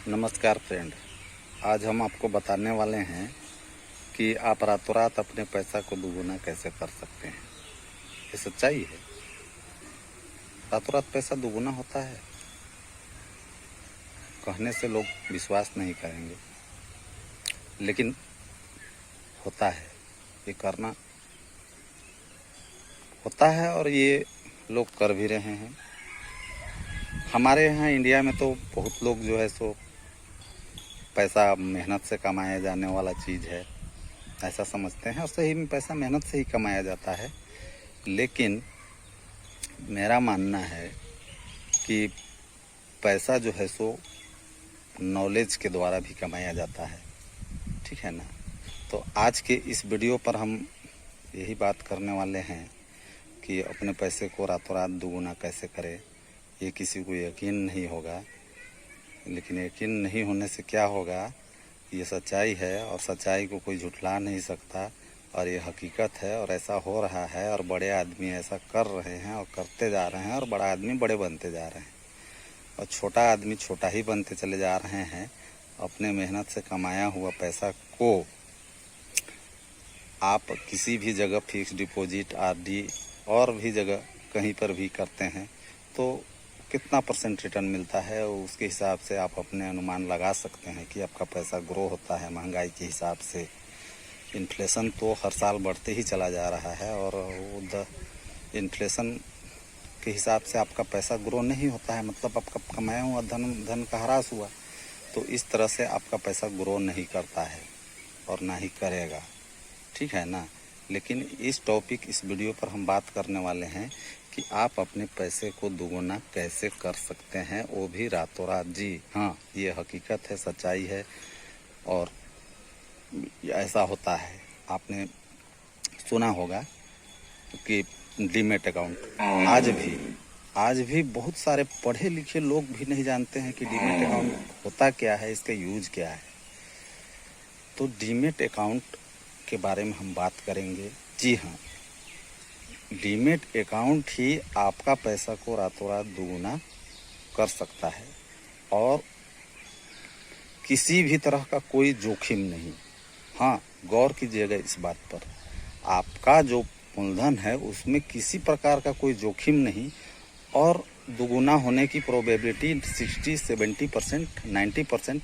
नमस्कार फ्रेंड, आज हम आपको बताने वाले हैं कि आप रातों रात अपने पैसा को दुगुना कैसे कर सकते हैं। ये सच्चाई है। रातों रात पैसा दुगुना होता है। कहने से लोग विश्वास नहीं करेंगे, लेकिन होता है। ये करना होता है और ये लोग कर भी रहे हैं। हमारे यहाँ इंडिया में तो बहुत लोग जो है सो पैसा मेहनत से कमाया जाने वाला चीज़ है ऐसा समझते हैं, और सही में पैसा मेहनत से ही कमाया जाता है। लेकिन मेरा मानना है कि पैसा जो है सो नॉलेज के द्वारा भी कमाया जाता है, ठीक है ना। तो आज के इस वीडियो पर हम यही बात करने वाले हैं कि अपने पैसे को रातों रात दुगुना कैसे करें। ये किसी को यकीन नहीं होगा, लेकिन यकीन नहीं होने से क्या होगा, ये सच्चाई है और सच्चाई को कोई झुठला नहीं सकता, और ये हकीकत है और ऐसा हो रहा है। और बड़े आदमी ऐसा कर रहे हैं और करते जा रहे हैं, और बड़ा आदमी बड़े बनते जा रहे हैं और छोटा आदमी छोटा ही बनते चले जा रहे हैं। अपने मेहनत से कमाया हुआ पैसा को आप किसी भी जगह फिक्स डिपॉजिट, आरडी और भी जगह कहीं पर भी करते हैं तो कितना परसेंट रिटर्न मिलता है, उसके हिसाब से आप अपने अनुमान लगा सकते हैं कि आपका पैसा ग्रो होता है। महंगाई के हिसाब से इन्फ्लेशन तो हर साल बढ़ते ही चला जा रहा है, और इन्फ्लेशन के हिसाब से आपका पैसा ग्रो नहीं होता है, मतलब आपका कमाया हुआ धन का ह्रास हुआ। तो इस तरह से आपका पैसा ग्रो नहीं करता है और ना ही करेगा, ठीक है ना। लेकिन इस वीडियो पर हम बात करने वाले हैं कि आप अपने पैसे को दुगुना कैसे कर सकते हैं, वो भी रातों रात। जी हाँ, ये हकीकत है, सच्चाई है और ऐसा होता है। आपने सुना होगा कि डीमेट अकाउंट आज भी बहुत सारे पढ़े लिखे लोग भी नहीं जानते हैं कि डीमेट अकाउंट होता क्या है, इसका यूज क्या है। तो डीमेट अकाउंट के बारे में हम बात करेंगे। जी हाँ, डीमेट अकाउंट ही आपका पैसा को रातों रात दुगुना कर सकता है, और किसी भी तरह का कोई जोखिम नहीं। हाँ, गौर कीजिएगा इस बात पर, आपका जो मूलधन है उसमें किसी प्रकार का कोई जोखिम नहीं, और दुगुना होने की प्रोबेबिलिटी 60-70%, 90%,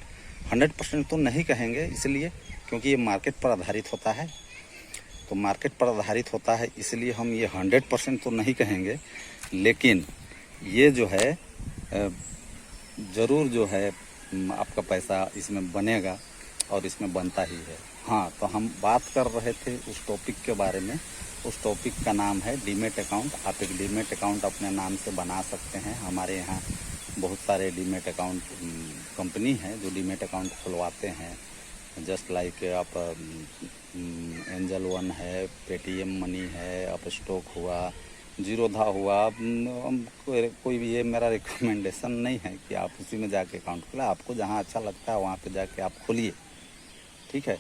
100% तो नहीं कहेंगे, इसलिए क्योंकि ये मार्केट पर आधारित होता है। तो मार्केट पर आधारित होता है इसलिए हम ये 100% तो नहीं कहेंगे, लेकिन ये जो है ज़रूर जो है आपका पैसा इसमें बनेगा और इसमें बनता ही है। हाँ, तो हम बात कर रहे थे उस टॉपिक के बारे में। उस टॉपिक का नाम है डीमेट अकाउंट। आप एक डीमेट अकाउंट अपने नाम से बना सकते हैं। हमारे यहाँ बहुत सारे डीमेट अकाउंट कंपनी हैं जो डीमेट अकाउंट खुलवाते हैं, जस्ट लाइक आप एंजल वन है, पेटीएम मनी है, अप स्टॉक हुआ, जीरोधा हुआ। कोई भी, ये मेरा रिकमेंडेशन नहीं है कि आप उसी में जाके अकाउंट खोलें। आपको जहाँ अच्छा लगता है वहाँ पे जाके आप खोलिए, ठीक है।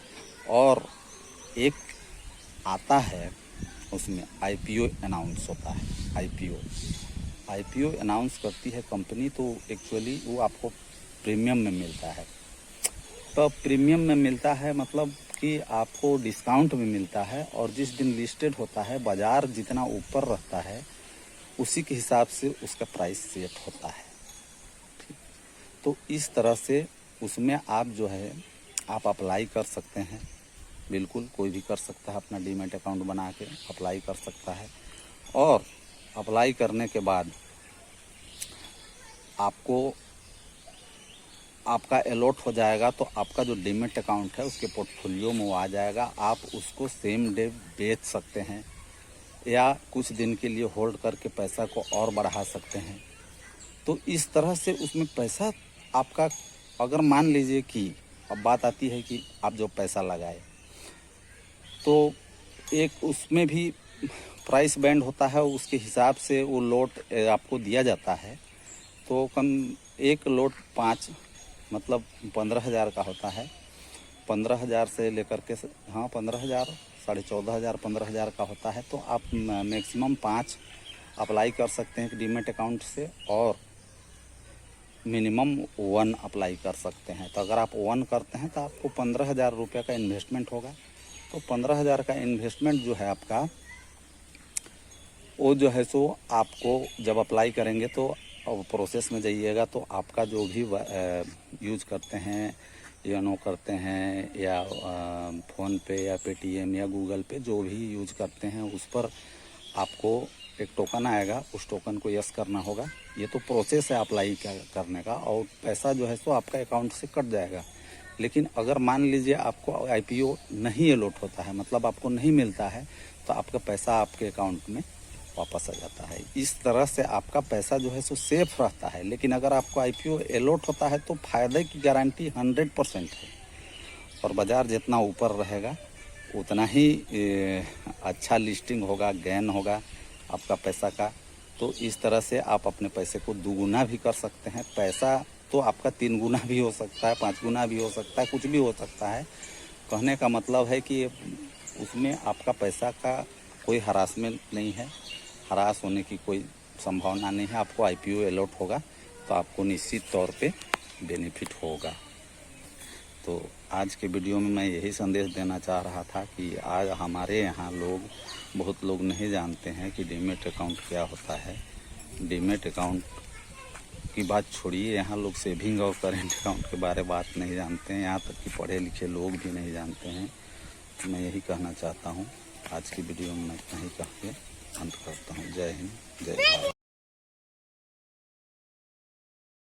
और एक आता है उसमें आईपीओ अनाउंस होता है। आईपीओ अनाउंस करती है कंपनी, तो एक्चुअली वो आपको प्रीमियम में मिलता है। तो प्रीमियम में मिलता है मतलब कि आपको डिस्काउंट में मिलता है, और जिस दिन लिस्टेड होता है बाज़ार जितना ऊपर रहता है उसी के हिसाब से उसका प्राइस सेट होता है, ठीक। तो इस तरह से उसमें आप जो है आप अप्लाई कर सकते हैं। बिल्कुल कोई भी कर सकता है, अपना डीमेट अकाउंट बना के अप्लाई कर सकता है। और अप्लाई करने के बाद आपका अलॉट हो जाएगा, तो आपका जो डीमेट अकाउंट है उसके पोर्टफोलियो में वो आ जाएगा। आप उसको सेम डे बेच सकते हैं, या कुछ दिन के लिए होल्ड करके पैसा को और बढ़ा सकते हैं। तो इस तरह से उसमें पैसा आपका, अगर मान लीजिए कि अब बात आती है कि आप जो पैसा लगाए, तो एक उसमें भी प्राइस बैंड होता है, उसके हिसाब से वो लॉट आपको दिया जाता है। तो एक लॉट 5 मतलब 15,000 का होता है। 15,000 से लेकर के, हाँ 15,000, 14,500, 15,000 का होता है। तो आप मैक्सिमम 5 अप्लाई कर सकते हैं डीमेट अकाउंट से, और मिनिमम 1 अप्लाई कर सकते हैं। तो अगर आप 1 करते हैं तो आपको 15,000 रुपये का इन्वेस्टमेंट होगा। तो 15,000 का इन्वेस्टमेंट जो है आपका, वो जो है सो आपको जब अप्लाई करेंगे तो प्रोसेस में जाइएगा तो आपका जो भी यूज करते हैं, योनो करते हैं या फ़ोन पे या पेटीएम या गूगल पे, जो भी यूज करते हैं उस पर आपको एक टोकन आएगा, उस टोकन को यस करना होगा। ये तो प्रोसेस है अप्लाई करने का, और पैसा जो है सो आपका अकाउंट से कट जाएगा। लेकिन अगर मान लीजिए आपको आईपीओ नहीं अलॉट होता है, मतलब आपको नहीं मिलता है, तो आपका पैसा आपके अकाउंट में वापस आ जाता है। इस तरह से आपका पैसा जो है सो सेफ रहता है। लेकिन अगर आपको आईपीओ अलॉट होता है तो फ़ायदे की गारंटी 100% है, और बाज़ार जितना ऊपर रहेगा उतना ही अच्छा लिस्टिंग होगा, गेन होगा आपका पैसा का। तो इस तरह से आप अपने पैसे को दुगुना भी कर सकते हैं। पैसा तो आपका 3 गुना भी हो सकता है, 5 गुना भी हो सकता है, कुछ भी हो सकता है। कहने का मतलब है कि उसमें आपका पैसा का कोई हरासमेंट नहीं है, हरास होने की कोई संभावना नहीं है। आपको आईपीओ अलॉट होगा तो आपको निश्चित तौर पे बेनिफिट होगा। तो आज के वीडियो में मैं यही संदेश देना चाह रहा था कि आज हमारे यहाँ बहुत लोग नहीं जानते हैं कि डीमैट अकाउंट क्या होता है। डीमैट अकाउंट की बात छोड़िए, यहाँ लोग सेविंग और करेंट अकाउंट के बारे में बात नहीं जानते हैं, यहाँ तक कि पढ़े लिखे लोग भी नहीं जानते हैं। तो मैं यही कहना चाहता हूँ। आज की वीडियो में मैं इतना ही कह के अंत करता हूँ। जय हिंद, जय भारत।